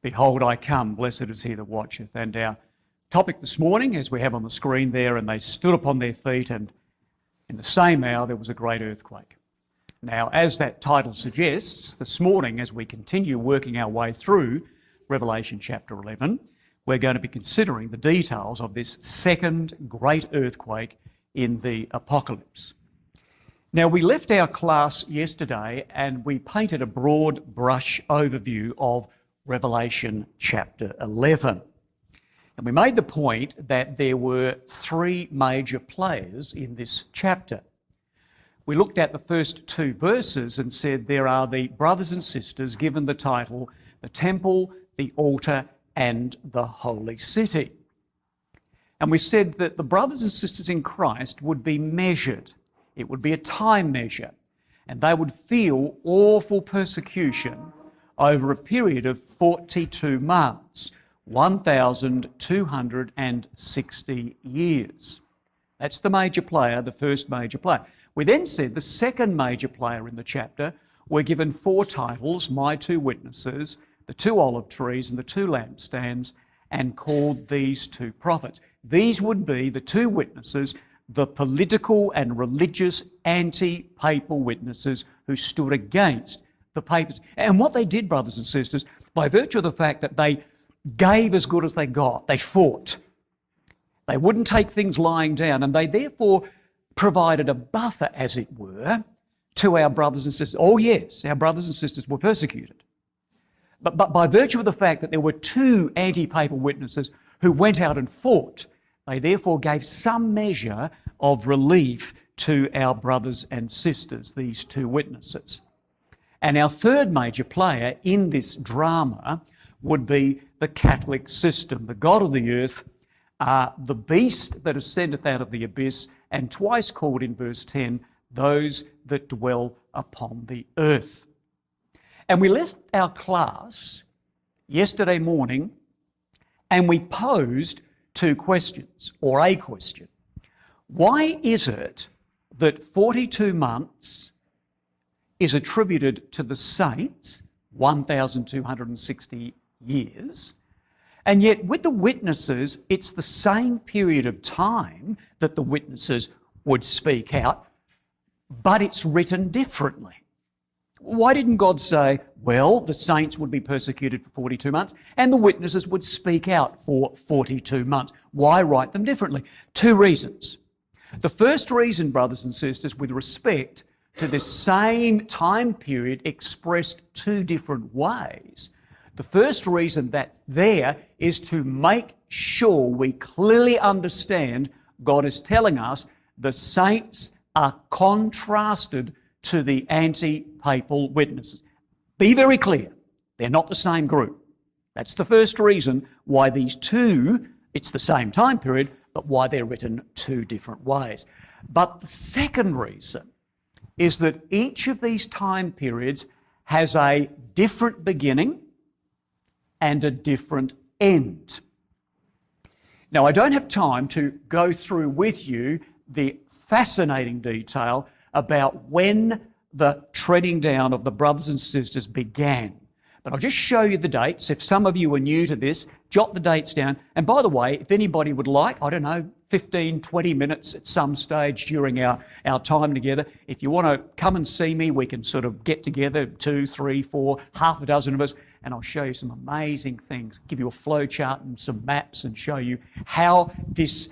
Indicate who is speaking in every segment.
Speaker 1: Behold, I come, blessed is he that watcheth. And our topic this morning, as we have on the screen there, and they stood upon their feet, and in the same hour there was a great earthquake. Now, as that title suggests, this morning, as we continue working our way through Revelation chapter 11, we're going to be considering the details of this second great earthquake in the apocalypse. Now, we left our class yesterday and we painted a broad brush overview of Revelation chapter 11. And we made the point that there were three major players in this chapter. We looked at the first two verses and said there are the brothers and sisters given the title, the temple, the altar, and the holy city. And we said that the brothers and sisters in Christ would be measured. It would be a time measure, and they would feel awful persecution over a period of 42 months, 1,260 years. That's the major player, the first major player. We then said the second major player in the chapter were given four titles, my two witnesses, the two olive trees and the two lampstands, and called these two prophets. These would be the two witnesses, the political and religious anti-papal witnesses who stood against the papacy. And what they did, brothers and sisters, by virtue of the fact that they gave as good as they got, they fought. They wouldn't take things lying down, and they therefore provided a buffer, as it were, to our brothers and sisters. Oh yes, our brothers and sisters were persecuted. But by virtue of the fact that there were two anti-papal witnesses who went out and fought, they therefore gave some measure of relief to our brothers and sisters, these two witnesses. And our third major player in this drama would be the Catholic system, the God of the earth, the beast that ascendeth out of the abyss, and twice called in verse 10, those that dwell upon the earth. And we left our class yesterday morning and we posed two questions, or a question. Why is it that 42 months is attributed to the saints, 1,260 years, and yet with the witnesses, it's the same period of time that the witnesses would speak out, but it's written differently? Why didn't God say, well, the saints would be persecuted for 42 months and the witnesses would speak out for 42 months? Why write them differently? Two reasons. The first reason, brothers and sisters, with respect to the same time period expressed two different ways, the first reason that's there is to make sure we clearly understand God is telling us the saints are contrasted to the anti-papal witnesses. Be very clear, they're not the same group. That's the first reason why these two, it's the same time period, but why they're written two different ways. But the second reason is that each of these time periods has a different beginning and a different end. Now, I don't have time to go through with you the fascinating detail about when the treading down of the brothers and sisters began. But I'll just show you the dates. If some of you are new to this, jot the dates down. And by the way, if anybody would like, I don't know, 15, 20 minutes at some stage during our time together, if you want to come and see me, we can sort of get together, 2, 3, 4, half a dozen of us, and I'll show you some amazing things, give you a flow chart and some maps and show you how this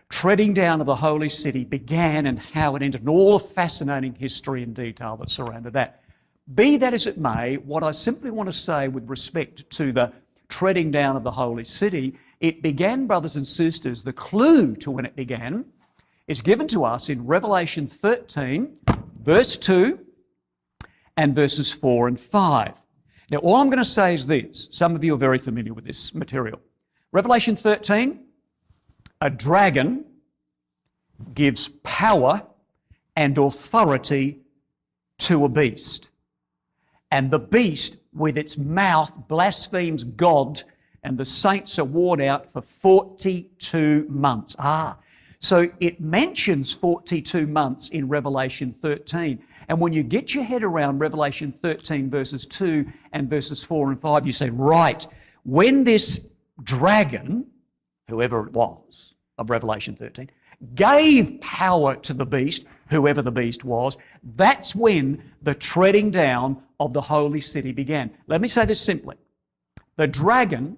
Speaker 1: treading down of the holy city began and how it ended, and all the fascinating history and detail that surrounded that. Be that as it may, what I simply want to say with respect to the treading down of the holy city, it began, brothers and sisters, the clue to when it began is given to us in Revelation 13, verse 2 and verses 4 and 5. Now, all I'm going to say is this. Some of you are very familiar with this material. Revelation 13, a dragon gives power and authority to a beast. And the beast, with its mouth, blasphemes God, and the saints are worn out for 42 months. So it mentions 42 months in Revelation 13. And when you get your head around Revelation 13 verses 2 and verses 4 and 5, you say, right, when this dragon, whoever it was, of Revelation 13, gave power to the beast, whoever the beast was, that's when the treading down of the holy city began. Let me say this simply. The dragon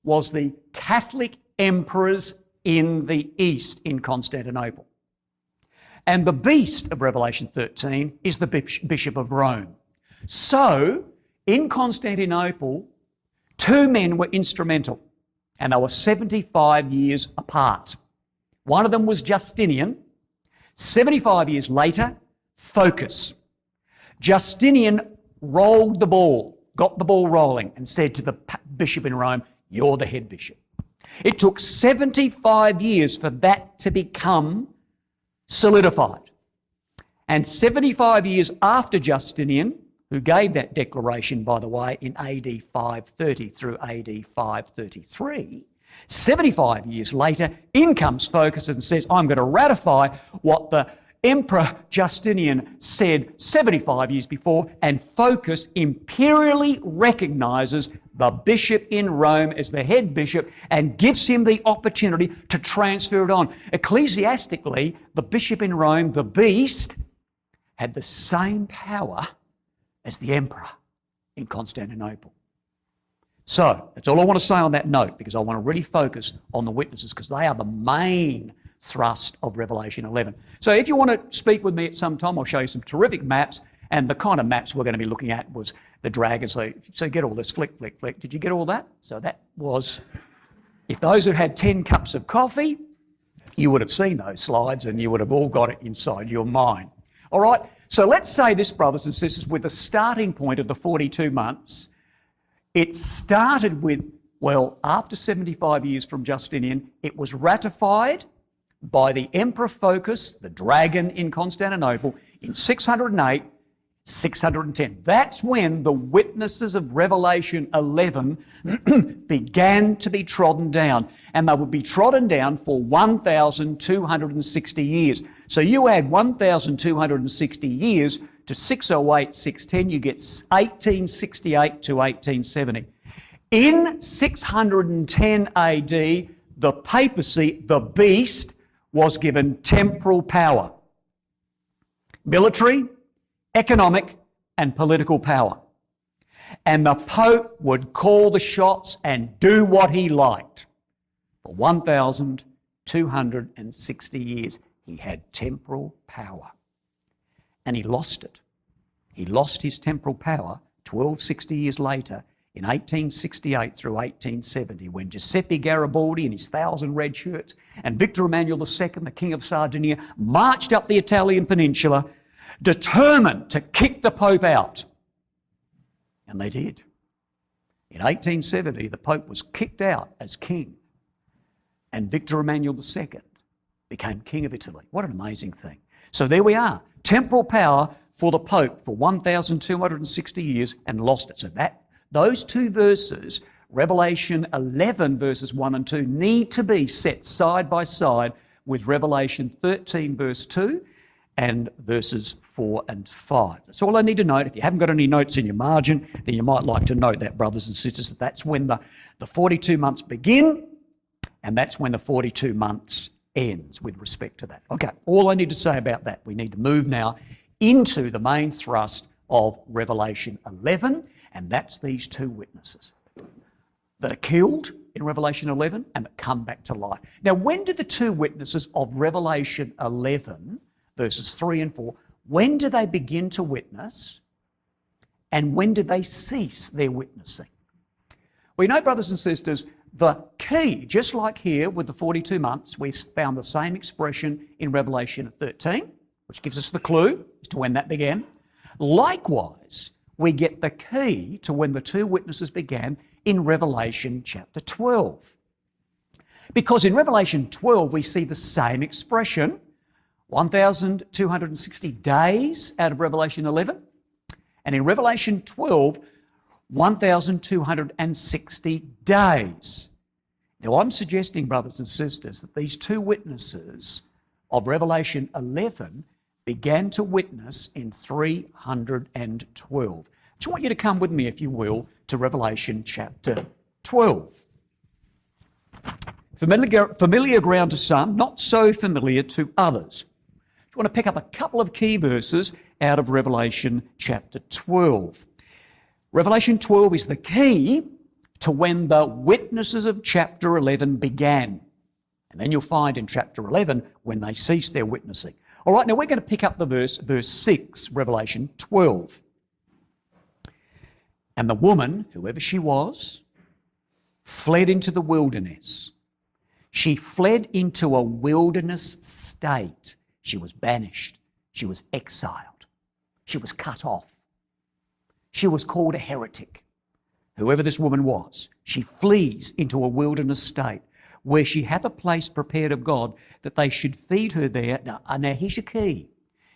Speaker 1: was the Catholic emperors in the East in Constantinople. And the beast of Revelation 13 is the Bishop of Rome. So, in Constantinople, two men were instrumental, and they were 75 years apart. One of them was Justinian. 75 years later, Focus. Justinian rolled the ball, got the ball rolling, and said to the bishop in Rome, "You're the head bishop." It took 75 years for that to become solidified. And 75 years after Justinian, who gave that declaration, by the way, in AD 530 through AD 533, 75 years later, in comes Focus and says, "I'm going to ratify what the Emperor Justinian said 75 years before," and Focus imperially recognises the bishop in Rome as the head bishop and gives him the opportunity to transfer it on. Ecclesiastically, the bishop in Rome, the beast, had the same power as the emperor in Constantinople. So, that's all I want to say on that note, because I want to really focus on the witnesses, because they are the main thrust of Revelation 11. So if you want to speak with me at some time, I'll show you some terrific maps, and the kind of maps we're going to be looking at was the dragon. So get all this, flick, flick, flick. Did you get all that? So that was, if those had had 10 cups of coffee, you would have seen those slides and you would have all got it inside your mind. All right, so let's say this, brothers and sisters, with the starting point of the 42 months, it started with, well, after 75 years from Justinian, it was ratified by the Emperor Focus, the dragon in Constantinople, in 608, 610. That's when the witnesses of Revelation 11 began to be trodden down. And they would be trodden down for 1,260 years. So you add 1,260 years to 608, 610, you get 1868 to 1870. In 610 AD, the papacy, the beast, was given temporal power, military, economic, and political power. And the Pope would call the shots and do what he liked. For 1,260 years, he had temporal power. And he lost it. He lost his temporal power 1260 years later in 1868 through 1870, when Giuseppe Garibaldi in his 1,000 red shirts and Victor Emmanuel II, the King of Sardinia, marched up the Italian peninsula, determined to kick the Pope out. And they did. In 1870, the Pope was kicked out as king, and Victor Emmanuel II became King of Italy. What an amazing thing. So there we are, temporal power for the Pope for 1,260 years, and lost it. So those two verses, Revelation 11 verses 1 and 2, need to be set side by side with Revelation 13 verse 2 and verses 4 and 5. That's all I need to note. If you haven't got any notes in your margin, then you might like to note that, brothers and sisters, that that's when the 42 months begin, and that's when the 42 months ends with respect to that. Okay, all I need to say about that, we need to move now into the main thrust of Revelation 11, and that's these two witnesses that are killed in Revelation 11 and that come back to life. Now, when did the two witnesses of Revelation 11, verses 3 and 4, when do they begin to witness, and when did they cease their witnessing? Well, you know, brothers and sisters, the key, just like here with the 42 months, we found the same expression in Revelation 13, which gives us the clue as to when that began. Likewise, we get the key to when the two witnesses began in Revelation chapter 12. Because in Revelation 12, we see the same expression, 1,260 days out of Revelation 11. And in Revelation 12, 1,260 days. Now, I'm suggesting, brothers and sisters, that these two witnesses of Revelation 11 began to witness in 312. I just want you to come with me, if you will, to Revelation chapter 12. Familiar ground to some, not so familiar to others. I want to pick up a couple of key verses out of Revelation chapter 12. Revelation 12 is the key to when the witnesses of chapter 11 began. And then you'll find in chapter 11 when they ceased their witnessing. All right, now we're going to pick up the verse 6, Revelation 12. And the woman, whoever she was, fled into the wilderness. She fled into a wilderness state. She was banished. She was exiled. She was cut off. She was called a heretic. Whoever this woman was, she flees into a wilderness state where she hath a place prepared of God that they should feed her there. Now here's your key.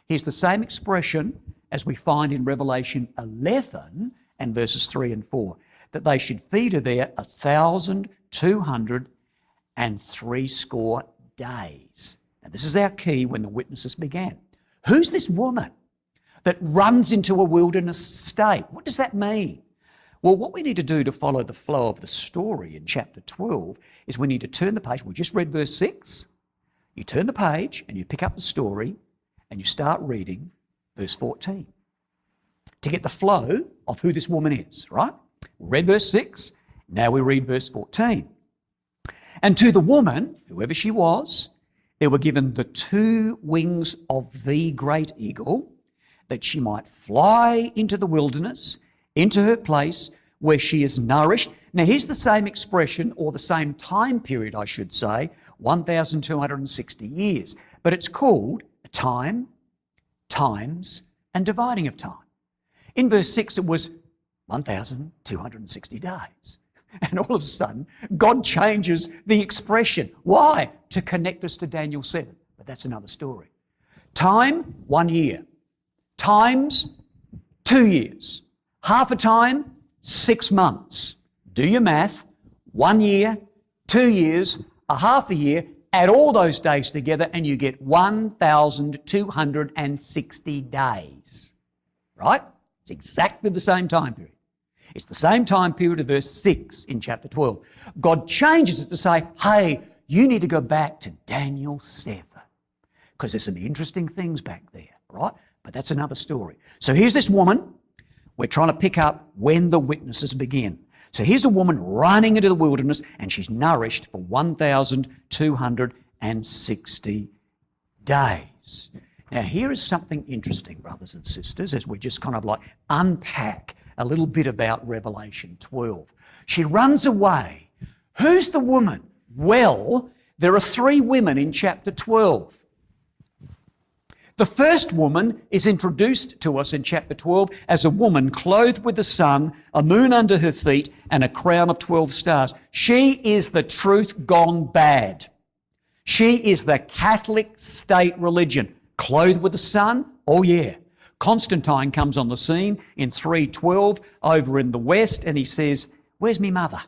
Speaker 1: Here's the same expression as we find in Revelation 11 and verses 3 and 4, that they should feed her there 1,260 days. And this is our key when the witnesses began. Who's this woman that runs into a wilderness state? What does that mean? Well, what we need to do to follow the flow of the story in chapter 12 is we need to turn the page. We just read verse 6. You turn the page and you pick up the story and you start reading verse 14 to get the flow of who this woman is, right? We read verse 6. Now we read verse 14. And to the woman, whoever she was, there were given the 2 wings of the great eagle, that she might fly into the wilderness, into her place where she is nourished. Now here's the same expression, or the same time period, I should say, 1,260 years. But it's called a time, times, and dividing of time. In verse 6 it was 1,260 days. And all of a sudden, God changes the expression. Why? To connect us to Daniel 7. But that's another story. Time, 1 year. Times, 2 years. Half a time, 6 months. Do your math. 1 year, 2 years, a half a year. Add all those days together and you get 1,260 days. Right? It's exactly the same time period. It's the same time period of verse 6 in chapter 12. God changes it to say, hey, you need to go back to Daniel 7 because there's some interesting things back there, right? But that's another story. So here's this woman. We're trying to pick up when the witnesses begin. So here's a woman running into the wilderness and she's nourished for 1,260 days. Now here is something interesting, brothers and sisters, as we just kind of like unpack a little bit about Revelation 12. She runs away. Who's the woman? Well, there are 3 women in chapter 12. The first woman is introduced to us in chapter 12 as a woman clothed with the sun, a moon under her feet, and a crown of 12 stars. She is the truth gone bad. She is the Catholic state religion. Clothed with the sun? Oh yeah. Constantine comes on the scene in 312 over in the west and he says, where's me mother?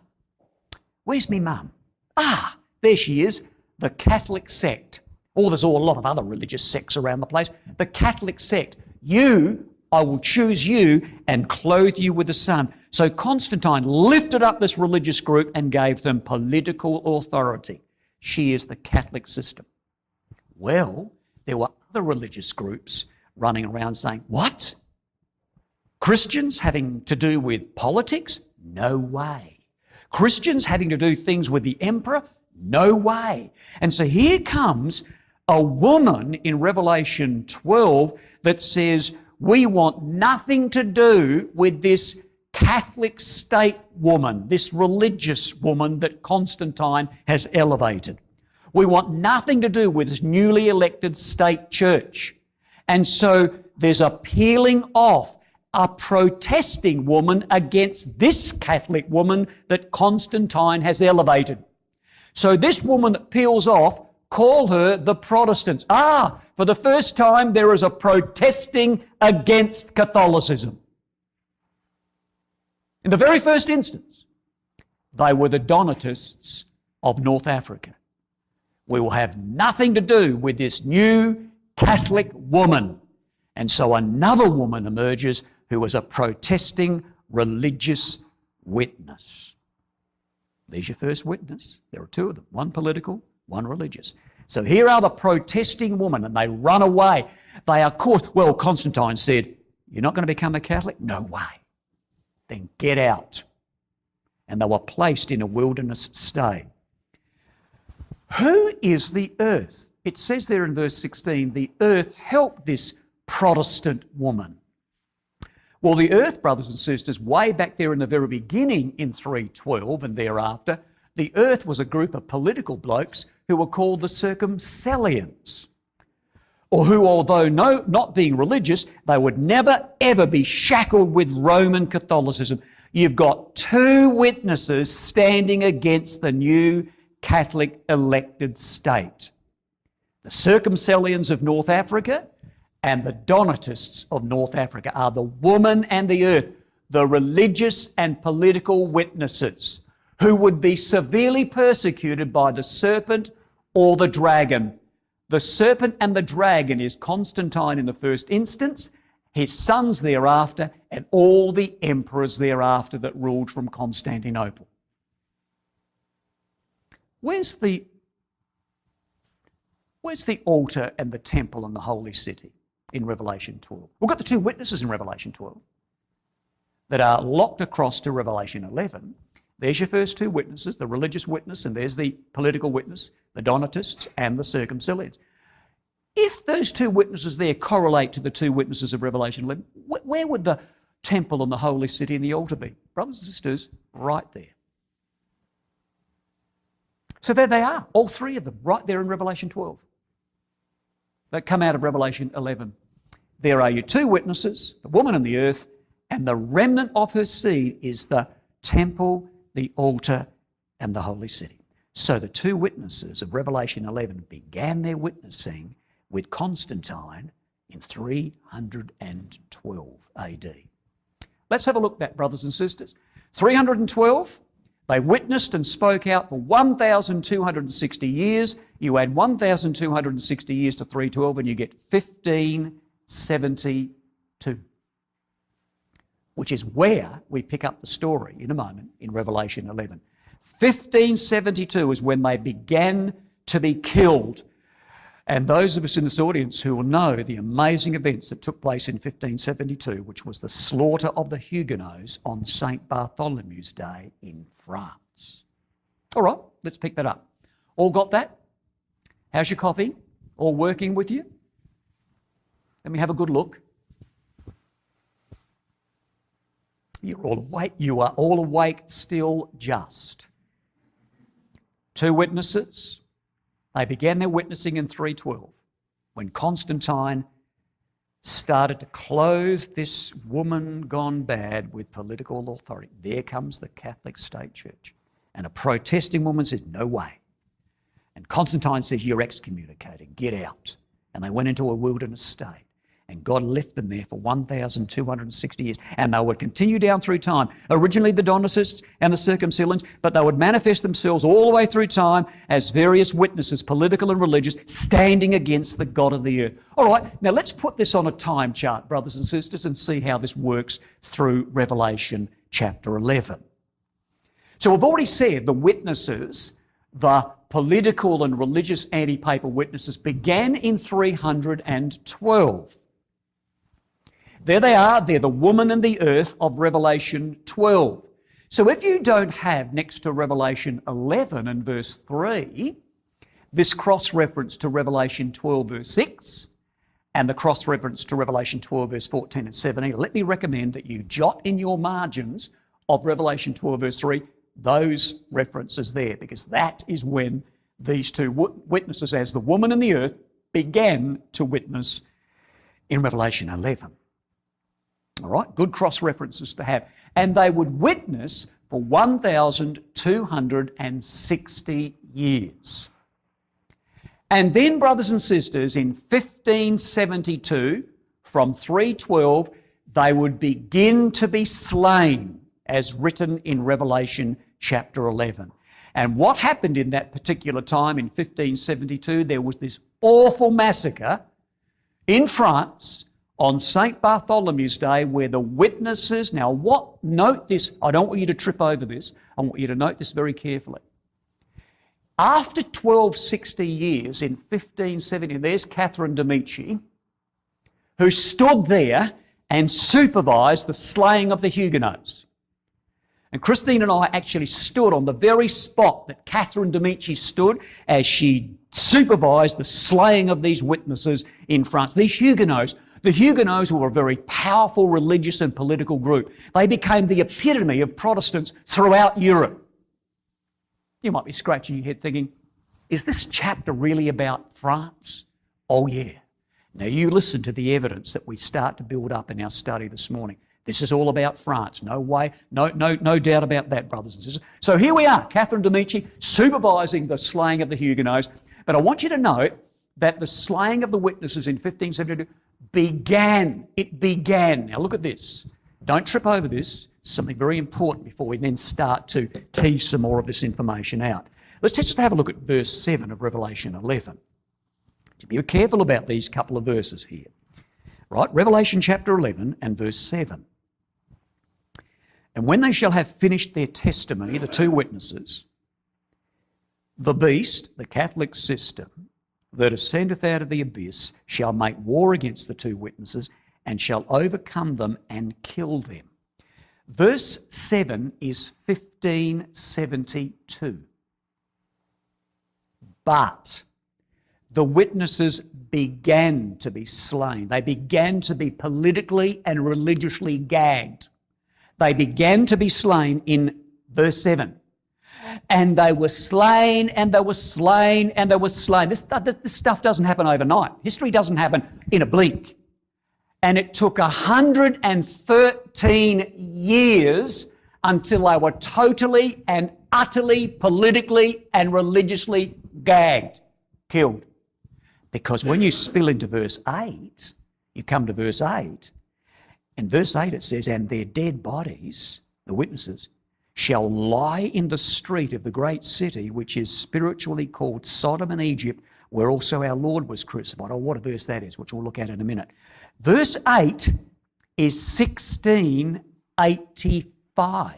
Speaker 1: Where's me mum? Ah, there she is, the Catholic sect. Oh, there's a lot of other religious sects around the place. The Catholic sect. You, I will choose you and clothe you with the sun. So Constantine lifted up this religious group and gave them political authority. She is the Catholic system. Well, there were other religious groups running around saying, what? Christians having to do with politics? No way. Christians having to do things with the emperor? No way. And so here comes a woman in Revelation 12 that says, we want nothing to do with this Catholic state woman, this religious woman that Constantine has elevated. We want nothing to do with this newly elected state church. And so there's a peeling off, a protesting woman against this Catholic woman that Constantine has elevated. So this woman that peels off, call her the Protestants. Ah, for the first time there is a protesting against Catholicism. In the very first instance, they were the Donatists of North Africa. We will have nothing to do with this new Catholic woman. And so another woman emerges who is a protesting religious witness. There's your first witness. There are two of them, one political, one religious. So here are the protesting women, and they run away. They are caught. Well, Constantine said, "You're not going to become a Catholic? No way. Then get out." And they were placed in a wilderness stay. Who is the earth? It says there in verse 16, the earth helped this Protestant woman. Well, the earth, brothers and sisters, way back there in the very beginning in 312 and thereafter, the earth was a group of political blokes who were called the Circumcellions, or who, although not being religious, they would never ever be shackled with Roman Catholicism. You've got two witnesses standing against the new Catholic elected state. The Circumcellions of North Africa and the Donatists of North Africa are the woman and the earth, the religious and political witnesses who would be severely persecuted by the serpent or the dragon. The serpent and the dragon is Constantine in the first instance, his sons thereafter, and all the emperors thereafter that ruled from Constantinople. Where's the altar and the temple and the holy city in Revelation 12? We've got the two witnesses in Revelation 12 that are locked across to Revelation 11. There's your first two witnesses, the religious witness, and there's the political witness, the Donatists and the Circumcellions. If those two witnesses there correlate to the two witnesses of Revelation 11, where would the temple and the holy city and the altar be? Brothers and sisters, right there. So there they are, all three of them, right there in Revelation 12. That come out of Revelation 11. There are your two witnesses, the woman and the earth, and the remnant of her seed is the temple, the altar, and the holy city. So the two witnesses of Revelation 11 began their witnessing with Constantine in 312 AD. Let's have a look at that, brothers and sisters. 312, they witnessed and spoke out for 1,260 years. You add 1,260 years to 312 and you get 1572, which is where we pick up the story in a moment in Revelation 11. 1572 is when they began to be killed. And those of us in this audience who will know the amazing events that took place in 1572, which was the slaughter of the Huguenots on St. Bartholomew's Day in France. All right, let's pick that up. All got that? How's your coffee? All working with you? Let me have a good look. You're all awake. You are all awake still just. Two witnesses. They began their witnessing in 312 when Constantine started to clothe this woman gone bad with political authority. There comes the Catholic state church. And a protesting woman says, "No way." And Constantine says, "You're excommunicated, get out." And they went into a wilderness state. And God left them there for 1,260 years. And they would continue down through time. Originally the Donatists and the Circumcellions, but they would manifest themselves all the way through time as various witnesses, political and religious, standing against the God of the earth. All right, now let's put this on a time chart, brothers and sisters, and see how this works through Revelation chapter 11. So we've already said the witnesses, the political and religious anti-papal witnesses, began in 312. There they are, they're the woman and the earth of Revelation 12. So if you don't have next to Revelation 11 and verse 3, this cross-reference to Revelation 12 verse 6 and the cross-reference to Revelation 12 verse 14 and 17, let me recommend that you jot in your margins of Revelation 12 verse 3 those references there, because that is when these two witnesses as the woman and the earth began to witness in Revelation 11. All right, good cross-references to have. And they would witness for 1,260 years. And then, brothers and sisters, in 1572, from 312, they would begin to be slain, as written in Revelation chapter 11. And what happened in that particular time in 1572, there was this awful massacre in France on St. Bartholomew's Day, where the witnesses, note this, I don't want you to trip over this, I want you to note this very carefully. After 1260 years, in 1570, there's Catherine de' Medici, who stood there and supervised the slaying of the Huguenots. And Christine and I actually stood on the very spot that Catherine de' Medici stood as she supervised the slaying of these witnesses in France. These Huguenots, the Huguenots were a very powerful religious and political group. They became the epitome of Protestants throughout Europe. You might be scratching your head thinking, is this chapter really about France? Oh yeah. Now you listen to the evidence that we start to build up in our study this morning. This is all about France. No way, no doubt about that, brothers and sisters. So here we are, Catherine de' Medici supervising the slaying of the Huguenots. But I want you to note that the slaying of the witnesses in 1572 began. It began. Now look at this. Don't trip over this. Something very important before we then start to tease some more of this information out. Let's just have a look at verse 7 of Revelation 11. Be careful about these couple of verses here. Right, Revelation chapter 11 and verse 7. And when they shall have finished their testimony, the two witnesses, the beast, the Catholic system, that ascendeth out of the abyss, shall make war against the two witnesses, and shall overcome them and kill them. Verse 7 is 1572. But the witnesses began to be slain. They began to be politically and religiously gagged. They began to be slain in verse 7. And they were slain, and they were slain, and they were slain. This stuff doesn't happen overnight. History doesn't happen in a blink. And it took 113 years until they were totally and utterly politically and religiously gagged, killed. Because when you spill into verse 8, you come to verse 8. In verse 8 it says, and their dead bodies, the witnesses, shall lie in the street of the great city, which is spiritually called Sodom and Egypt, where also our Lord was crucified. Oh, what a verse that is, which we'll look at in a minute. Verse 8 is 1685.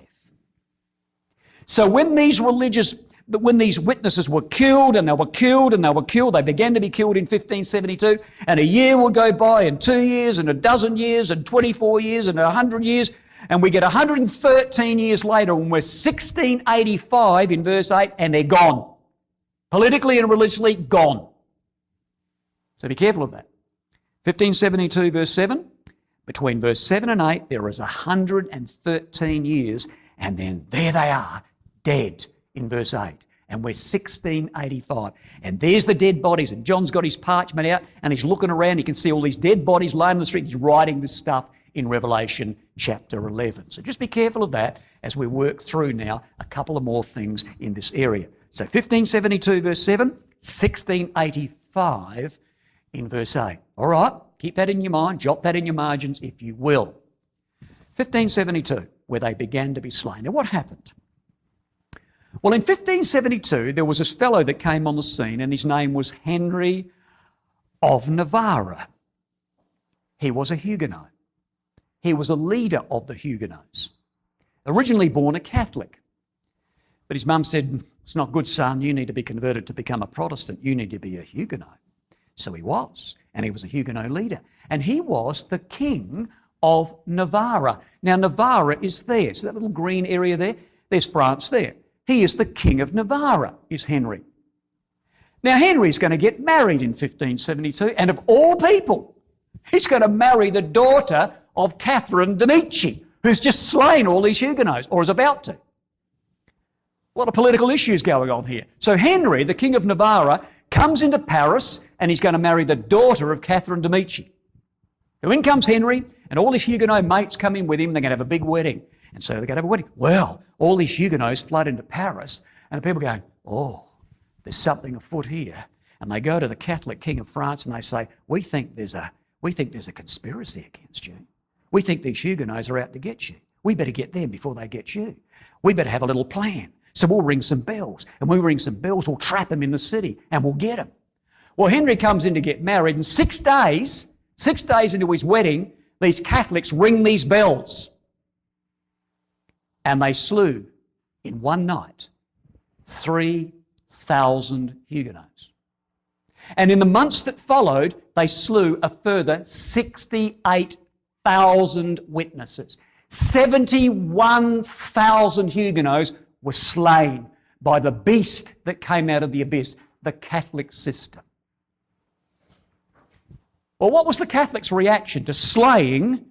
Speaker 1: So when these witnesses were killed, and they were killed, and they were killed, they began to be killed in 1572, and a year will go by, and 2 years, and a dozen years, and 24 years, and 100 years, and we get 113 years later, and we're 1685 in verse 8, and they're gone. Politically and religiously, gone. So be careful of that. 1572 verse 7, between verse 7 and 8, there is 113 years, and then there they are, dead in verse 8. And we're 1685. And there's the dead bodies, and John's got his parchment out, and he's looking around, he can see all these dead bodies lying on the street. He's writing this stuff in Revelation chapter 11. So just be careful of that as we work through now a couple of more things in this area. So 1572 verse 7, 1685 in verse 8. All right, keep that in your mind, jot that in your margins if you will. 1572, where they began to be slain. Now what happened? Well, in 1572, there was this fellow that came on the scene, and his name was Henry of Navarre. He was a Huguenot. He was a leader of the Huguenots, originally born a Catholic. But his mum said, it's not good, son, you need to be converted to become a Protestant. You need to be a Huguenot. So he was, and he was a Huguenot leader. And he was the king of Navarre. Now, Navarre is there. So that little green area there, there's France there. He is the king of Navarre, is Henry. Now, Henry's going to get married in 1572, and of all people, he's going to marry the daughter of Catherine de' Medici, who's just slain all these Huguenots, or is about to. A lot of political issues going on here. So Henry, the king of Navarre, comes into Paris, and he's going to marry the daughter of Catherine de' Medici. So in comes Henry, and all his Huguenot mates come in with him. They're going to have a big wedding. And so they're going to have a wedding. Well, all these Huguenots flood into Paris, and the people going, oh, there's something afoot here. And they go to the Catholic king of France, and they say, we think there's a conspiracy against you. We think these Huguenots are out to get you. We better get them before they get you. We better have a little plan. So we'll ring some bells. And when we ring some bells, we'll trap them in the city, and we'll get them. Well, Henry comes in to get married, and 6 days 6 days into his wedding, these Catholics ring these bells. And they slew, in one night, 3,000 Huguenots. And in the months that followed, they slew a further 68,000 witnesses. 71,000 Huguenots were slain by the beast that came out of the abyss, the Catholic system. Well, what was the Catholics' reaction to slaying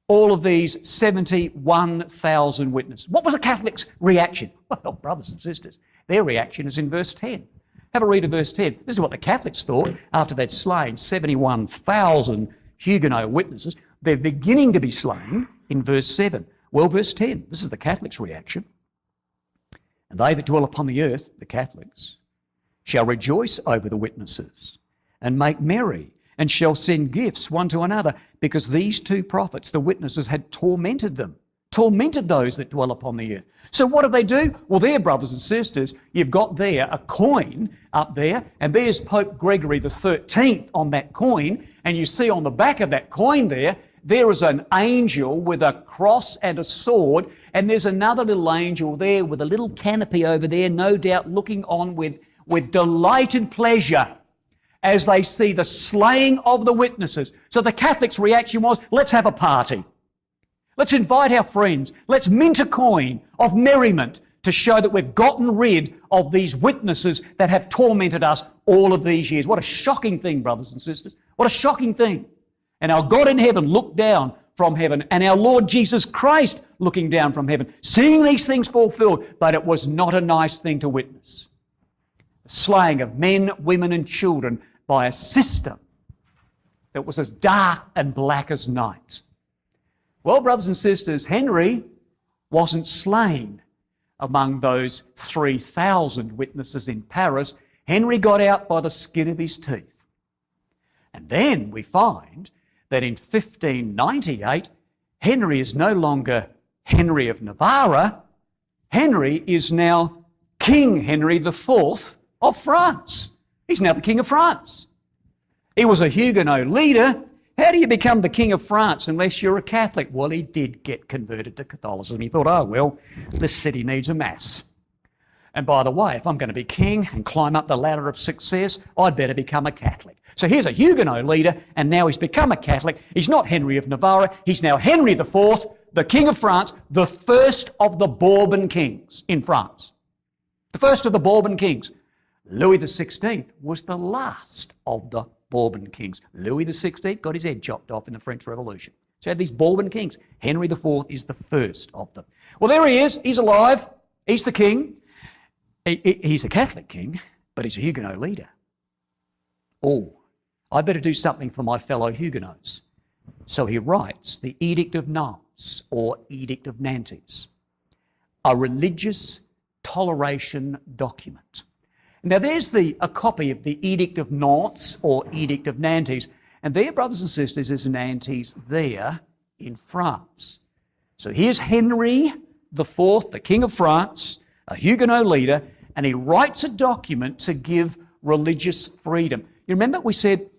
Speaker 1: all of these 71,000 witnesses? What was the Catholics' reaction? Well, brothers and sisters, their reaction is in verse 10. Have a read of verse 10. This is what the Catholics thought after they'd slain 71,000 Huguenot witnesses. They're beginning to be slain in verse 7. Well, verse 10, this is the Catholics' reaction. And they that dwell upon the earth, the Catholics, shall rejoice over the witnesses and make merry, and shall send gifts one to another, because these two prophets, the witnesses, had tormented them, tormented those that dwell upon the earth. So what do they do? Well, there, brothers and sisters, you've got there a coin up there, and there's Pope Gregory the 13th on that coin, and you see on the back of that coin there is an angel with a cross and a sword, and there's another little angel there with a little canopy over there, no doubt looking on with delighted pleasure as they see the slaying of the witnesses. So the Catholics' reaction was, let's have a party. Let's invite our friends. Let's mint a coin of merriment to show that we've gotten rid of these witnesses that have tormented us all of these years. What a shocking thing, brothers and sisters. What a shocking thing. And our God in heaven looked down from heaven, and our Lord Jesus Christ looking down from heaven, seeing these things fulfilled, but it was not a nice thing to witness. The slaying of men, women and children by a system that was as dark and black as night. Well, brothers and sisters, Henry wasn't slain among those 3,000 witnesses in Paris. Henry got out by the skin of his teeth. And then we find that in 1598, Henry is no longer Henry of Navarre. Henry is now King Henry IV of France. He's now the King of France. He was a Huguenot leader. How do you become the King of France unless you're a Catholic? Well, he did get converted to Catholicism. He thought, oh, well, this city needs a mass. And by the way, if I'm going to be king and climb up the ladder of success, I'd better become a Catholic. So here's a Huguenot leader, and now he's become a Catholic. He's not Henry of Navarre. He's now Henry IV, the King of France, the first of the Bourbon kings in France. The first of the Bourbon kings. Louis XVI was the last of the Bourbon kings. Louis XVI got his head chopped off in the French Revolution. So you had these Bourbon kings. Henry IV is the first of them. Well, there he is. He's alive. He's the king. He's a Catholic king, but he's a Huguenot leader. Oh, I better do something for my fellow Huguenots. So he writes the Edict of Nantes, or Edict of Nantes, a religious toleration document. Now there's a copy of the Edict of Nantes, or Edict of Nantes, and there, brothers and sisters, is Nantes there in France. So here's Henry IV, the King of France, a Huguenot leader, and he writes a document to give religious freedom. You remember we said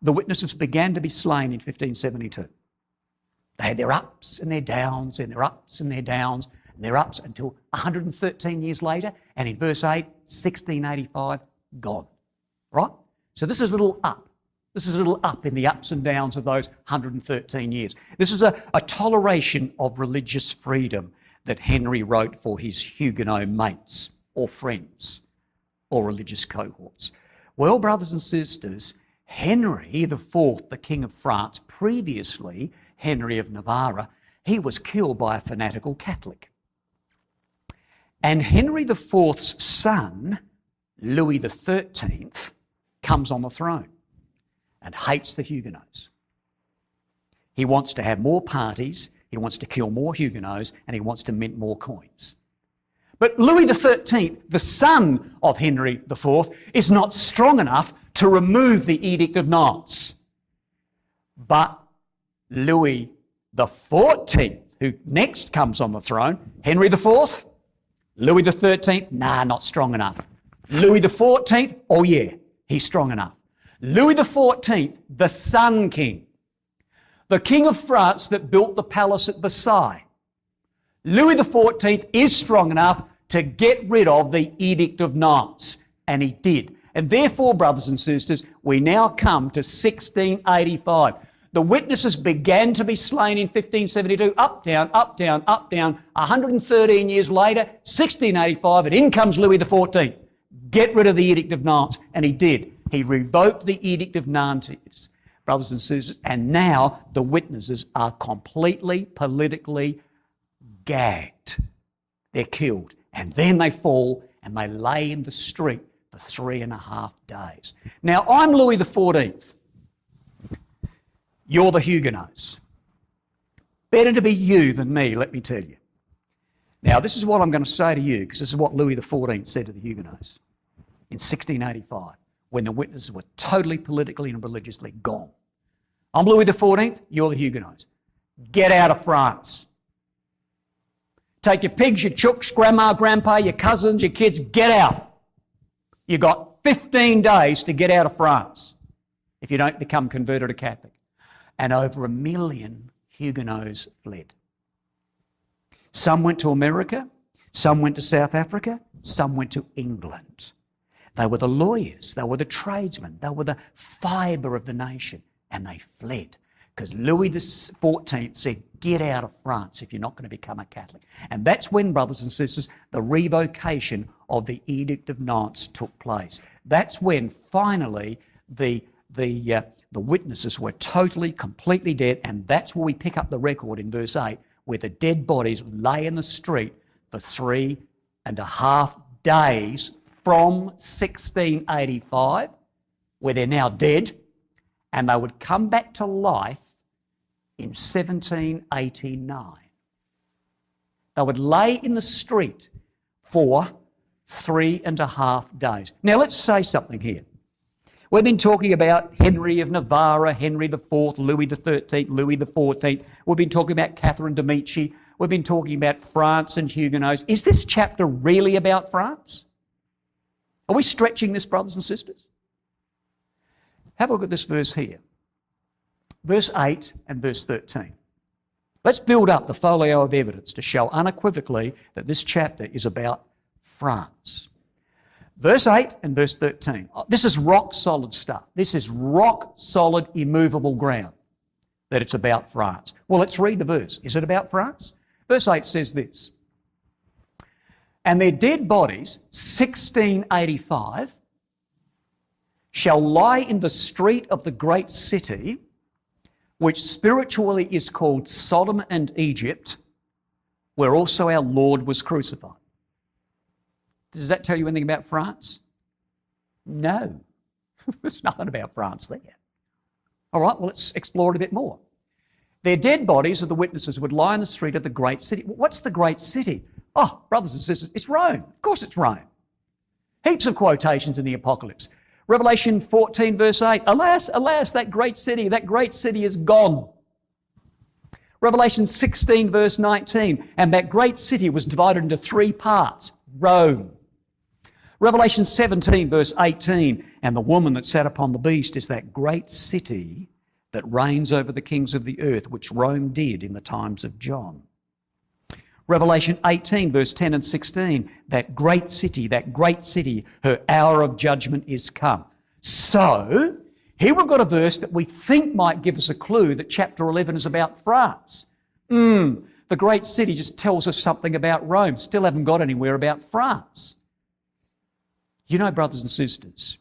Speaker 1: the witnesses began to be slain in 1572. They had their ups and their downs, and their ups and their downs, and their ups until 113 years later, and in verse 8, 1685, gone. Right? So this is a little up. This is a little up in the ups and downs of those 113 years. This is a toleration of religious freedom that Henry wrote for his Huguenot mates or friends or religious cohorts. Well, brothers and sisters, Henry IV, the King of France, previously Henry of Navarre, he was killed by a fanatical Catholic. And Henry IV's son, Louis XIII, comes on the throne and hates the Huguenots. He wants to have more parties, he wants to kill more Huguenots, and he wants to mint more coins. But Louis XIII, the son of Henry IV, is not strong enough to remove the Edict of Nantes. But Louis XIV, who next comes on the throne, Henry IV, Louis XIII, nah, not strong enough. Louis XIV, oh yeah, he's strong enough. Louis XIV, the Sun King, the King of France that built the palace at Versailles. Louis XIV is strong enough to get rid of the Edict of Nantes, and he did. And therefore, brothers and sisters, we now come to 1685. The witnesses began to be slain in 1572, up, down, up, down, up, down. 113 years later, 1685, and in comes Louis XIV. Get rid of the Edict of Nantes, and he did. He revoked the Edict of Nantes, brothers and sisters, and now the witnesses are completely politically gagged. They're killed, and then they fall and they lay in the street for 3.5 days. Now, I'm Louis XIV. You're the Huguenots. Better to be you than me, let me tell you. Now, this is what I'm going to say to you, because this is what Louis XIV said to the Huguenots in 1685, when the witnesses were totally politically and religiously gone. I'm Louis XIV, you're the Huguenots. Get out of France. Take your pigs, your chooks, grandma, grandpa, your cousins, your kids, get out. You've got 15 days to get out of France if you don't become converted or Catholic. And over 1 million Huguenots fled. Some went to America, some went to South Africa, some went to England. They were the lawyers, they were the tradesmen, they were the fibre of the nation, and they fled. Because Louis XIV said, get out of France if you're not going to become a Catholic. And that's when, brothers and sisters, the revocation of the Edict of Nantes took place. That's when finally the witnesses were totally, completely dead, and that's where we pick up the record in verse 8, where the dead bodies lay in the street for 3.5 days from 1685, where they're now dead, and they would come back to life in 1789. They would lay in the street for 3.5 days. Now let's say something here. We've been talking about Henry of Navarre, Henry IV, Louis XIII, Louis XIV. We've been talking about Catherine de' Medici. We've been talking about France and Huguenots. Is this chapter really about France? Are we stretching this, brothers and sisters? Have a look at this verse here. Verse 8 and verse 13. Let's build up the folio of evidence to show unequivocally that this chapter is about France. Verse 8 and verse 13. This is rock solid stuff. This is rock solid, immovable ground that it's about France. Well, let's read the verse. Is it about France? Verse 8 says this. And their dead bodies, 1685, shall lie in the street of the great city, which spiritually is called Sodom and Egypt, where also our Lord was crucified. Does that tell you anything about France? No. There's nothing about France there. All right, well, let's explore it a bit more. Their dead bodies of the witnesses would lie in the street of the great city. What's the great city? Oh, brothers and sisters, it's Rome. Of course it's Rome. Heaps of quotations in the Apocalypse. Revelation 14 verse 8, alas, alas, that great city is gone. Revelation 16 verse 19, and that great city was divided into 3 parts, Rome. Revelation 17 verse 18, and the woman that sat upon the beast is that great city that reigns over the kings of the earth, which Rome did in the times of John. Revelation 18 verse 10 and 16, that great city, her hour of judgment is come. So, here we've got a verse that we think might give us a clue that chapter 11 is about France. The great city just tells us something about Rome. Still haven't got anywhere about France. You know, brothers and sisters,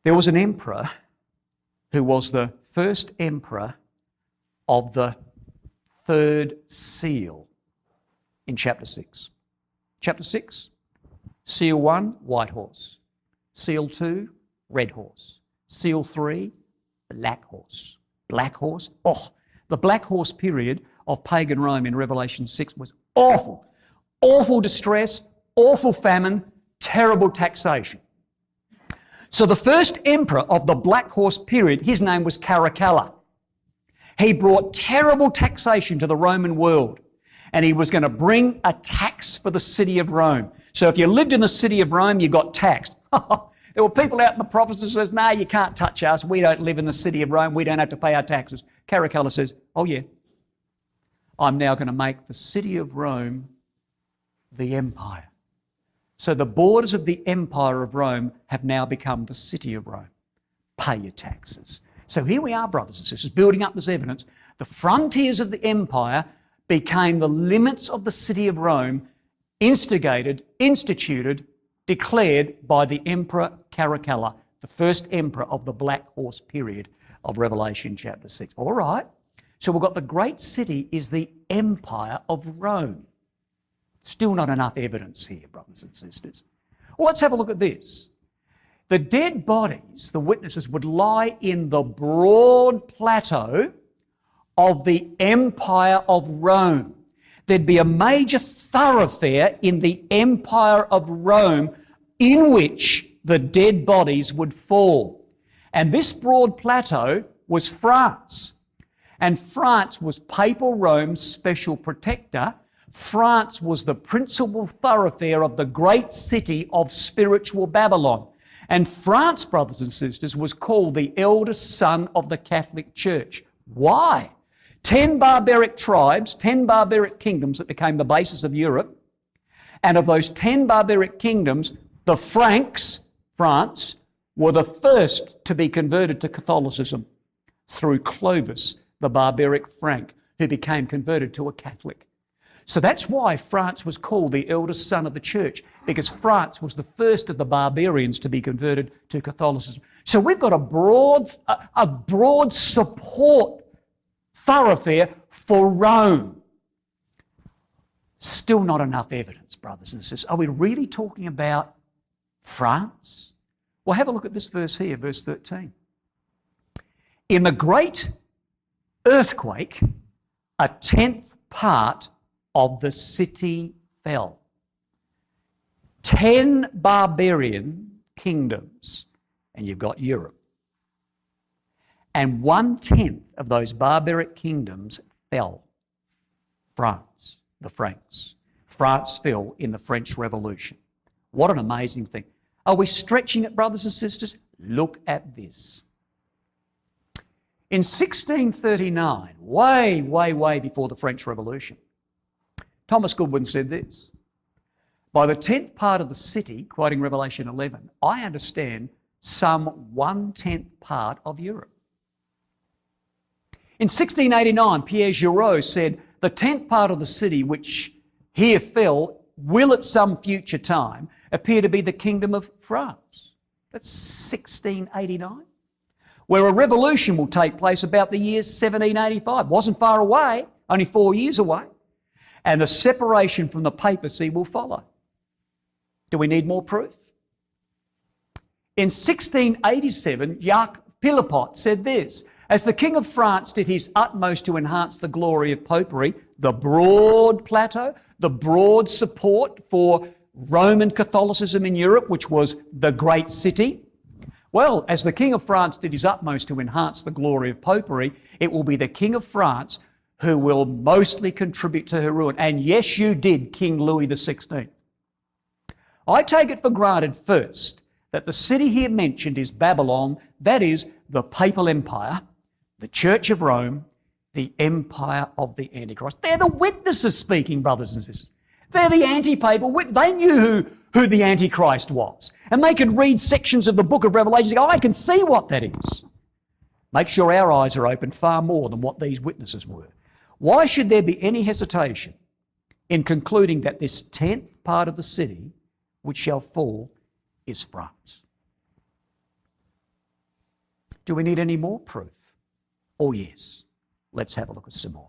Speaker 1: there was an emperor who was the first emperor of the third seal in chapter 6. Chapter 6, seal 1, white horse. Seal 2, red horse. Seal 3, black horse. Black horse, the black horse period of pagan Rome in Revelation 6 was awful. Awful distress, awful famine, terrible taxation. So the first emperor of the black horse period, his name was Caracalla. He brought terrible taxation to the Roman world, and he was going to bring a tax for the city of Rome. So if you lived in the city of Rome, you got taxed. There were people out in the provinces who says, no, you can't touch us. We don't live in the city of Rome. We don't have to pay our taxes. Caracalla says, oh yeah, I'm now going to make the city of Rome the empire. So the borders of the empire of Rome have now become the city of Rome. Pay your taxes. So here we are, brothers and sisters, building up this evidence. The frontiers of the empire became the limits of the city of Rome, instituted, declared by the Emperor Caracalla, the first emperor of the Black Horse period of Revelation chapter 6. All right, so we've got the great city is the empire of Rome. Still not enough evidence here, brothers and sisters. Well, let's have a look at this. The dead bodies, the witnesses, would lie in the broad plateau of the empire of Rome. There'd be a major thoroughfare in the empire of Rome in which the dead bodies would fall. And this broad plateau was France. And France was Papal Rome's special protector. France was the principal thoroughfare of the great city of spiritual Babylon. And France, brothers and sisters, was called the eldest son of the Catholic Church. Why? 10 barbaric tribes, 10 barbaric kingdoms that became the basis of Europe. And of those 10 barbaric kingdoms, the Franks, France, were the first to be converted to Catholicism through Clovis, the barbaric Frank, who became converted to a Catholic. So that's why France was called the eldest son of the church, because France was the first of the barbarians to be converted to Catholicism. So we've got a broad support thoroughfare for Rome. Still not enough evidence, brothers and sisters. Are we really talking about France? Well, have a look at this verse here, verse 13. In the great earthquake, a 10th part of the city fell. 10 barbarian kingdoms, and you've got Europe. And 1/10 of those barbaric kingdoms fell. France, the Franks. France fell in the French Revolution. What an amazing thing. Are we stretching it, brothers and sisters? Look at this. In 1639, way before the French Revolution, Thomas Goodwin said this: by the 10th part of the city, quoting Revelation 11, I understand some 1/10 part of Europe. In 1689, Pierre Giraud said, the 10th part of the city which here fell will at some future time appear to be the kingdom of France. That's 1689. Where a revolution will take place about the year 1785. Wasn't far away, only 4 years away. And the separation from the papacy will follow. Do we need more proof? In 1687, Jacques Philippot said this: as the King of France did his utmost to enhance the glory of popery, the broad plateau, the broad support for Roman Catholicism in Europe, which was the great city, well, as the King of France did his utmost to enhance the glory of popery, it will be the King of France who will mostly contribute to her ruin. And yes, you did, King Louis XVI. I take it for granted first that the city here mentioned is Babylon, that is the Papal Empire, the Church of Rome, the empire of the Antichrist. They're the witnesses speaking, brothers and sisters. They're the anti-papal witnesses. They knew who the Antichrist was. And they could read sections of the book of Revelation and go, I can see what that is. Make sure our eyes are open far more than what these witnesses were. Why should there be any hesitation in concluding that this 10th part of the city which shall fall is France? Do we need any more proof? Oh yes. Let's have a look at some more.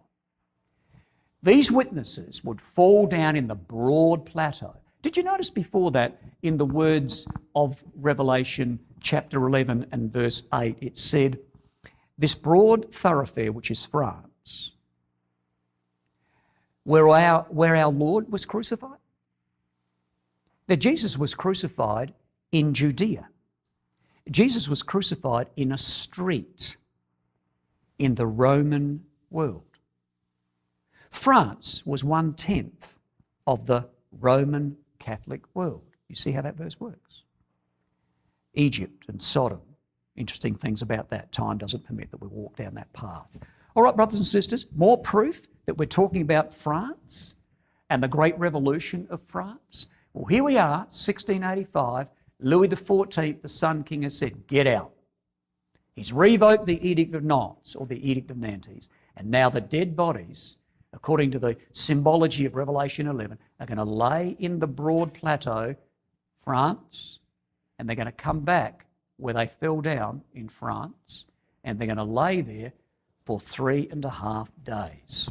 Speaker 1: These witnesses would fall down in the broad plateau. Did you notice before that in the words of Revelation chapter 11 and verse 8, it said, this broad thoroughfare, which is France, where our Lord was crucified? That Jesus was crucified in Judea. Jesus was crucified in a street in the Roman world. France was 1/10 of the Roman Catholic world. You see how that verse works? Egypt and Sodom. Interesting things about that. Time doesn't permit that we walk down that path. All right, brothers and sisters, more proof that we're talking about France and the Great Revolution of France. Well, here we are, 1685. Louis XIV, the Sun King, has said, get out. He's revoked the Edict of Nantes, or the Edict of Nantes, and now the dead bodies, according to the symbology of Revelation 11, are going to lay in the broad plateau, France, and they're going to come back where they fell down in France, and they're going to lay there for 3.5 days.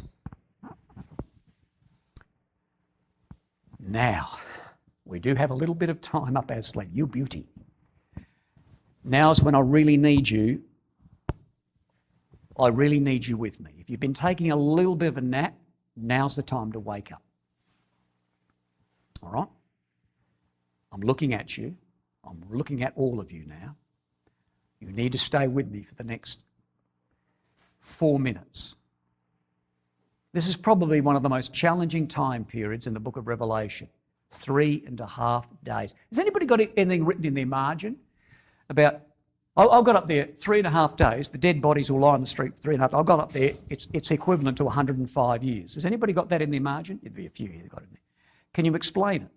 Speaker 1: Now, we do have a little bit of time up our sleeve. You beauty. Now's when I really need you. I really need you with me. If you've been taking a little bit of a nap, now's the time to wake up. All right? I'm looking at you. I'm looking at all of you now. You need to stay with me for the next 4 minutes. This is probably one of the most challenging time periods in the book of Revelation. 3.5 days. Has anybody got anything written in their margin about, I've got up there 3.5 days, the dead bodies will lie on the street for 3.5 days. I've got up there, it's equivalent to 105 years. Has anybody got that in their margin? There'd be a few here that got it in there. Can you explain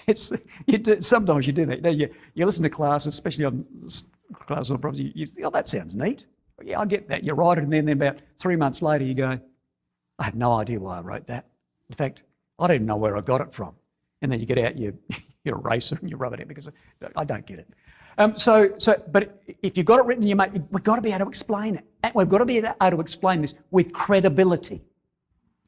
Speaker 1: it? Sometimes you do that. You listen to classes, especially on classes on prophecy, you think, oh, that sounds neat. Yeah, I get that. You write it, and then about 3 months later you go, I have no idea why I wrote that. In fact, I don't even know where I got it from. And then you get out your eraser and you rub it in because I don't get it. But if you've got it written in your mind, we've got to be able to explain it. And we've got to be able to explain this with credibility.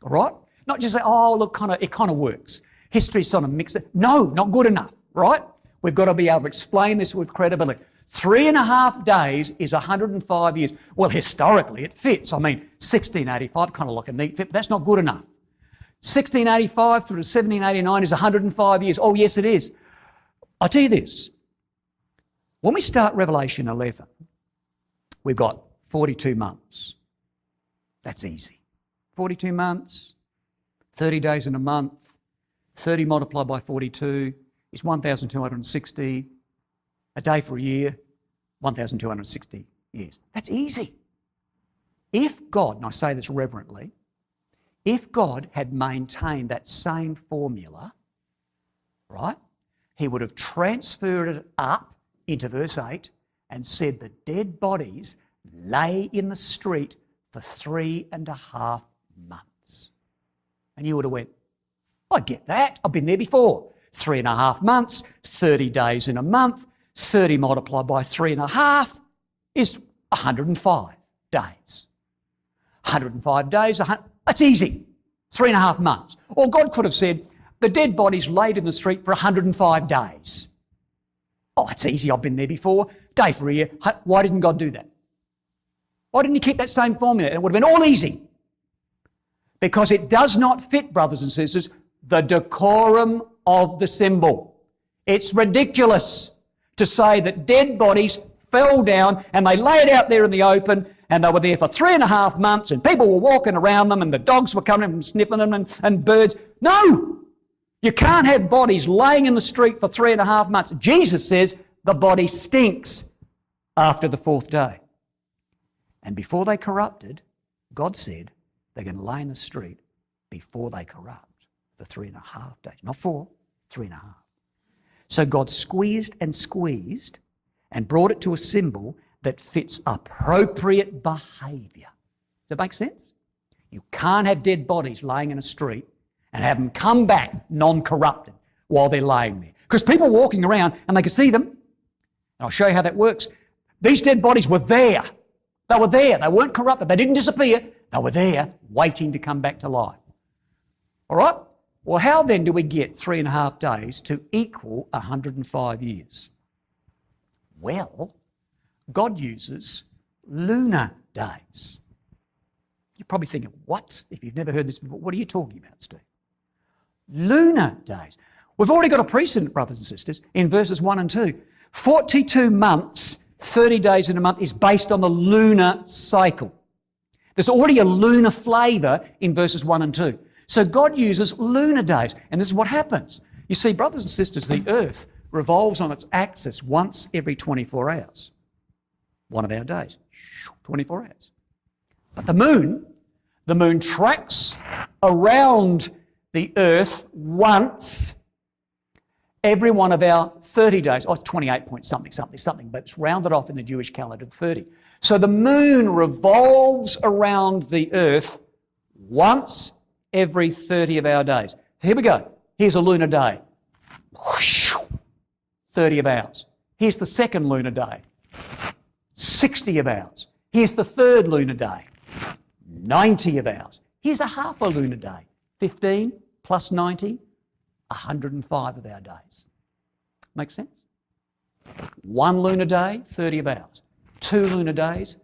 Speaker 1: All right? Not just say, oh, look, it kind of works. History's sort of mixed. No, not good enough, right? We've got to be able to explain this with credibility. 3.5 days is 105 years. Well, historically, it fits. I mean, 1685, kind of like a neat fit, but that's not good enough. 1685 through to 1789 is 105 years. Oh, yes, it is. I'll tell you this. When we start Revelation 11, we've got 42 months. That's easy. 42 months, 30 days in a month, 30 multiplied by 42 is 1,260. A day for a year, 1,260 years. That's easy. If God, and I say this reverently, if God had maintained that same formula, right, he would have transferred it up into verse 8 and said the dead bodies lay in the street for 3.5 months. And you would have went, I get that. I've been there before. 3.5 months, 30 days in a month, 30 multiplied by 3.5 is 105 days. 105 days, that's easy. 3.5 months. Or God could have said, the dead body's laid in the street for 105 days. Oh, that's easy. I've been there before. Day for a year. Why didn't God do that? Why didn't he keep that same formula? It would have been all easy. Because it does not fit, brothers and sisters, the decorum of the symbol. It's ridiculous to say that dead bodies fell down and they lay it out there in the open and they were there for 3.5 months and people were walking around them and the dogs were coming and sniffing them and birds. No! You can't have bodies laying in the street for 3.5 months. Jesus says the body stinks after the 4th day. And before they corrupted, God said they're going to lay in the street before they corrupt for 3.5 days. Not 4, 3.5. So God squeezed and brought it to a symbol that fits appropriate behaviour. Does that make sense? You can't have dead bodies laying in a street and have them come back non-corrupted while they're laying there. Because people are walking around and they can see them. And I'll show you how that works. These dead bodies were there. They were there. They weren't corrupted. They didn't disappear. They were there waiting to come back to life. All right? Well, how then do we get 3.5 days to equal 105 years? Well, God uses lunar days. You're probably thinking, what? If you've never heard this before, what are you talking about, Steve? Lunar days. We've already got a precedent, brothers and sisters, in verses 1 and 2. 42 months, 30 days in a month is based on the lunar cycle. There's already a lunar flavour in verses 1 and 2. So God uses lunar days, and this is what happens. You see, brothers and sisters, the earth revolves on its axis once every 24 hours. One of our days, 24 hours. But the moon tracks around the earth once every one of our 30 days. Oh, it's 28 point something, but it's rounded off in the Jewish calendar to 30. So the moon revolves around the earth once every 30 of our days. Here we go. Here's a lunar day. 30 of ours. Here's the second lunar day. 60 of ours. Here's the third lunar day. 90 of ours. Here's a half a lunar day. 15 plus 90, 105 of our days. Make sense? One lunar day, 30 of ours. 2 lunar days,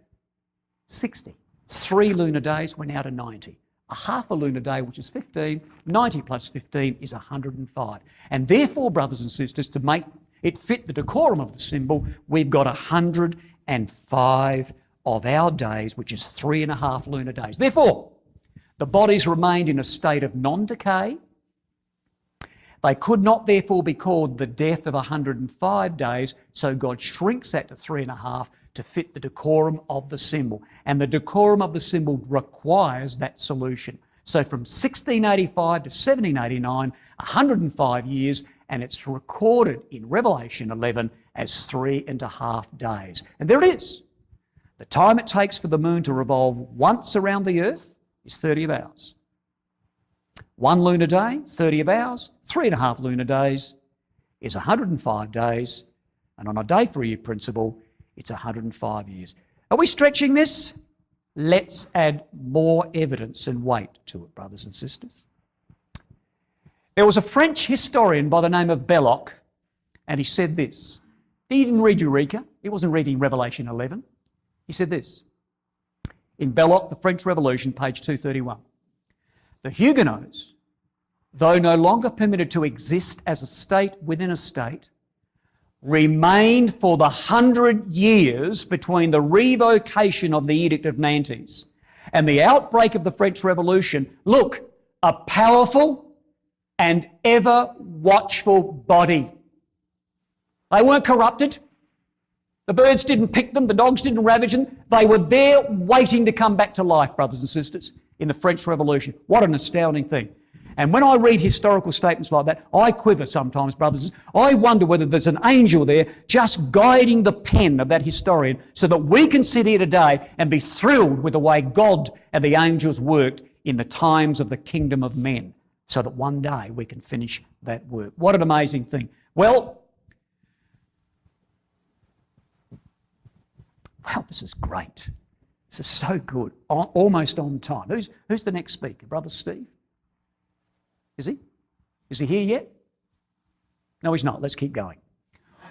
Speaker 1: 60. 3 lunar days, we're now to 90. A half a lunar day, which is 15, 90 plus 15 is 105. And therefore, brothers and sisters, to make it fit the decorum of the symbol, we've got 105 of our days, which is 3.5 lunar days. Therefore, the bodies remained in a state of non-decay. They could not therefore be called the death of 105 days, so God shrinks that to 3.5 to fit the decorum of the symbol. And the decorum of the symbol requires that solution. So from 1685 to 1789, 105 years, and it's recorded in Revelation 11 as 3.5 days. And there it is. The time it takes for the moon to revolve once around the earth is 30 of hours. 1 lunar day, 30 of hours, 3.5 lunar days is 105 days, and on a day-for-a-year principle, it's 105 years. Are we stretching this? Let's add more evidence and weight to it, brothers and sisters. There was a French historian by the name of Belloc, and he said this. He didn't read Eureka. He wasn't reading Revelation 11. He said this. In Belloc, The French Revolution, page 231. The Huguenots, though no longer permitted to exist as a state within a state, remained for the 100 years between the revocation of the Edict of Nantes and the outbreak of the French Revolution, look, a powerful and ever watchful body. They weren't corrupted. The birds didn't pick them, the dogs didn't ravage them. They were there waiting to come back to life, brothers and sisters, in the French Revolution. What an astounding thing. And when I read historical statements like that, I quiver sometimes, brothers. I wonder whether there's an angel there just guiding the pen of that historian so that we can sit here today and be thrilled with the way God and the angels worked in the times of the kingdom of men, so that one day we can finish that work. What an amazing thing. Well, wow, this is great. This is so good. Almost on time. Who's the next speaker? Brother Steve? Is he? Is he here yet? No, he's not. Let's keep going.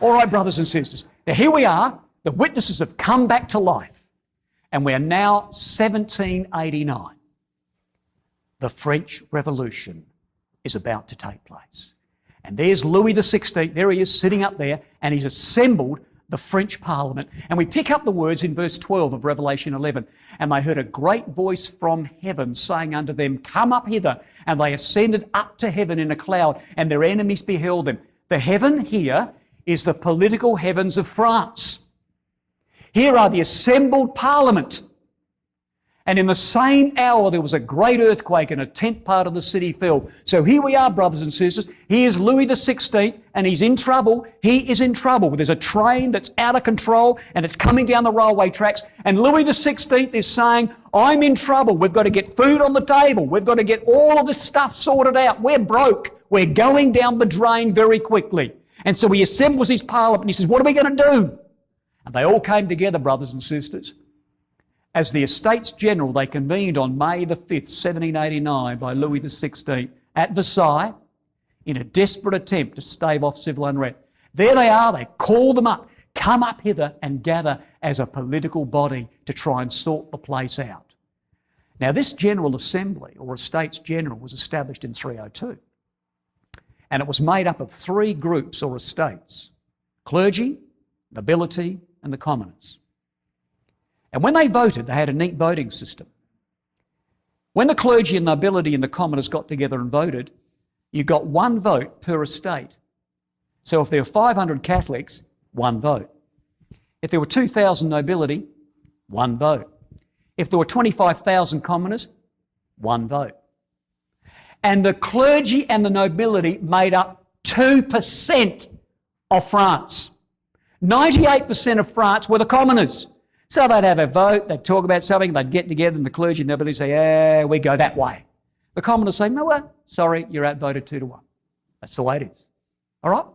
Speaker 1: All right, brothers and sisters. Now here we are. The witnesses have come back to life. And we are now 1789. The French Revolution is about to take place. And there's Louis XVI. There he is sitting up there, and he's assembled the French Parliament. And we pick up the words in verse 12 of Revelation 11. And they heard a great voice from heaven saying unto them, Come up hither. And they ascended up to heaven in a cloud, and their enemies beheld them. The heaven here is the political heavens of France. Here are the assembled Parliament. And in the same hour there was a great earthquake, and a tenth part of the city fell. So here we are, brothers and sisters. Here's Louis XVI, and he's in trouble. He is in trouble. There's a train that's out of control, and it's coming down the railway tracks. And Louis XVI is saying, I'm in trouble. We've got to get food on the table. We've got to get all of this stuff sorted out. We're broke. We're going down the drain very quickly. And so he assembles his parliament, and he says, what are we going to do? And they all came together, brothers and sisters. As the Estates General, they convened on May the 5th, 1789, by Louis XVI at Versailles in a desperate attempt to stave off civil unrest. There they are, they call them up, come up hither and gather as a political body to try and sort the place out. Now this General Assembly, or Estates General, was established in 302. And it was made up of 3 groups or estates: clergy, nobility, and the commoners. And when they voted, they had a neat voting system. When the clergy and nobility and the commoners got together and voted, you got 1 vote per estate. So if there were 500 Catholics, one vote. If there were 2,000 nobility, one vote. If there were 25,000 commoners, one vote. And the clergy and the nobility made up 2% of France. 98% of France were the commoners. So they'd have a vote, they'd talk about something, they'd get together, and the clergy and nobility say, yeah, we go that way. The commoners say, no, well, sorry, you're outvoted 2-1. That's the way it is. All right?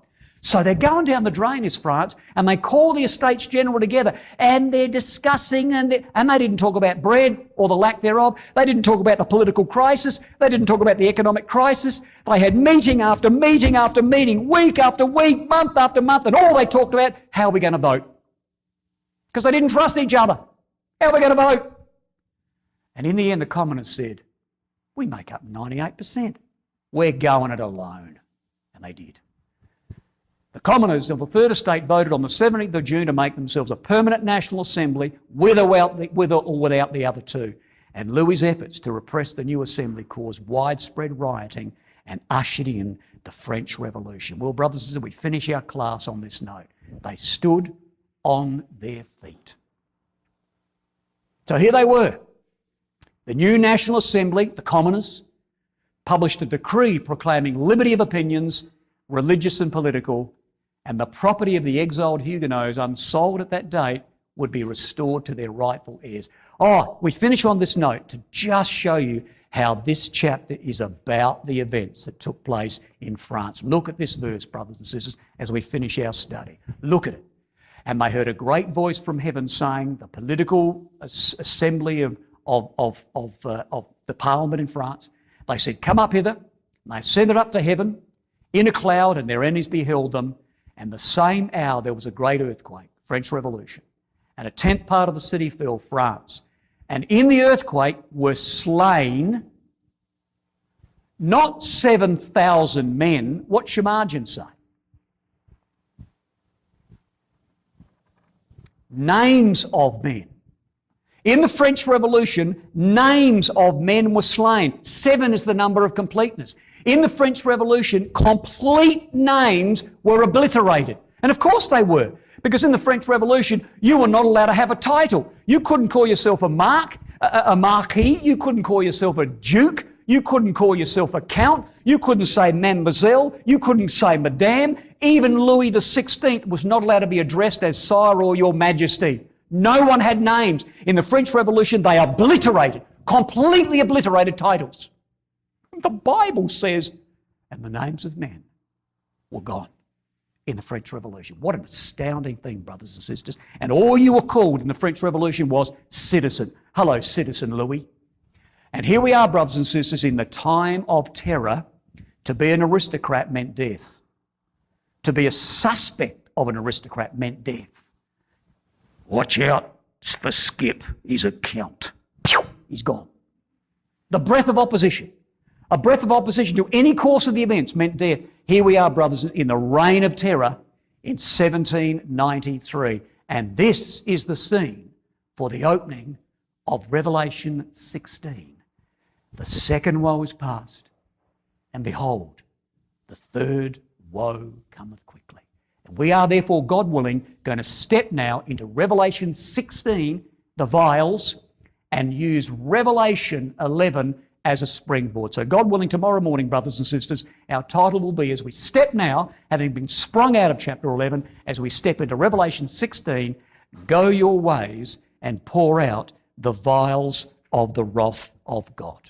Speaker 1: So they're going down the drain, is France, and they call the Estates General together, and they're discussing, and they didn't talk about bread or the lack thereof. They didn't talk about the political crisis. They didn't talk about the economic crisis. They had meeting after meeting after meeting, week after week, month after month, and all they talked about, how are we going to vote? Because they didn't trust each other. How are we going to vote? And in the end, the commoners said, we make up 98%. We're going it alone. And they did. The commoners of the Third Estate voted on the 17th of June to make themselves a permanent National Assembly with or without the other two. And Louis's efforts to repress the new assembly caused widespread rioting and ushered in the French Revolution. Well, brothers and sisters, we finish our class on this note. They stood on their feet. So here they were. The new National Assembly, the commoners, published a decree proclaiming liberty of opinions, religious and political, and the property of the exiled Huguenots unsold at that date would be restored to their rightful heirs. Oh, we finish on this note to just show you how this chapter is about the events that took place in France. Look at this verse, brothers and sisters, as we finish our study. Look at it. And they heard a great voice from heaven saying, the political assembly of the parliament in France, they said, come up hither. And they sent it up to heaven in a cloud, and their enemies beheld them. And the same hour there was a great earthquake, French Revolution, and a 10th part of the city fell, France. And in the earthquake were slain not 7,000 men. What's your margin say? Names of men. In the French Revolution, names of men were slain. 7 is the number of completeness. In the French Revolution, complete names were obliterated. And of course they were, because in the French Revolution, you were not allowed to have a title. You couldn't call yourself a marquis. You couldn't call yourself a duke. You couldn't call yourself a count. You couldn't say mademoiselle. You couldn't say madame. Even Louis XVI was not allowed to be addressed as sire or your majesty. No one had names. In the French Revolution, they obliterated, completely obliterated titles. The Bible says, and the names of men were gone in the French Revolution. What an astounding thing, brothers and sisters. And all you were called in the French Revolution was citizen. Hello, citizen Louis. And here we are, brothers and sisters, in the time of terror. To be an aristocrat meant death. To be a suspect of an aristocrat meant death. Watch out for Skip. He's a count. He's gone. The breath of opposition. A breath of opposition to any course of the events meant death. Here we are, brothers, in the reign of terror in 1793. And this is the scene for the opening of Revelation 16. The second woe is past, and behold, the third woe cometh quickly. And we are therefore, God willing, going to step now into Revelation 16, the vials, and use Revelation 11 as a springboard. So God willing, tomorrow morning, brothers and sisters, our title will be, as we step now, having been sprung out of chapter 11, as we step into Revelation 16, go your ways and pour out the vials of the wrath of God.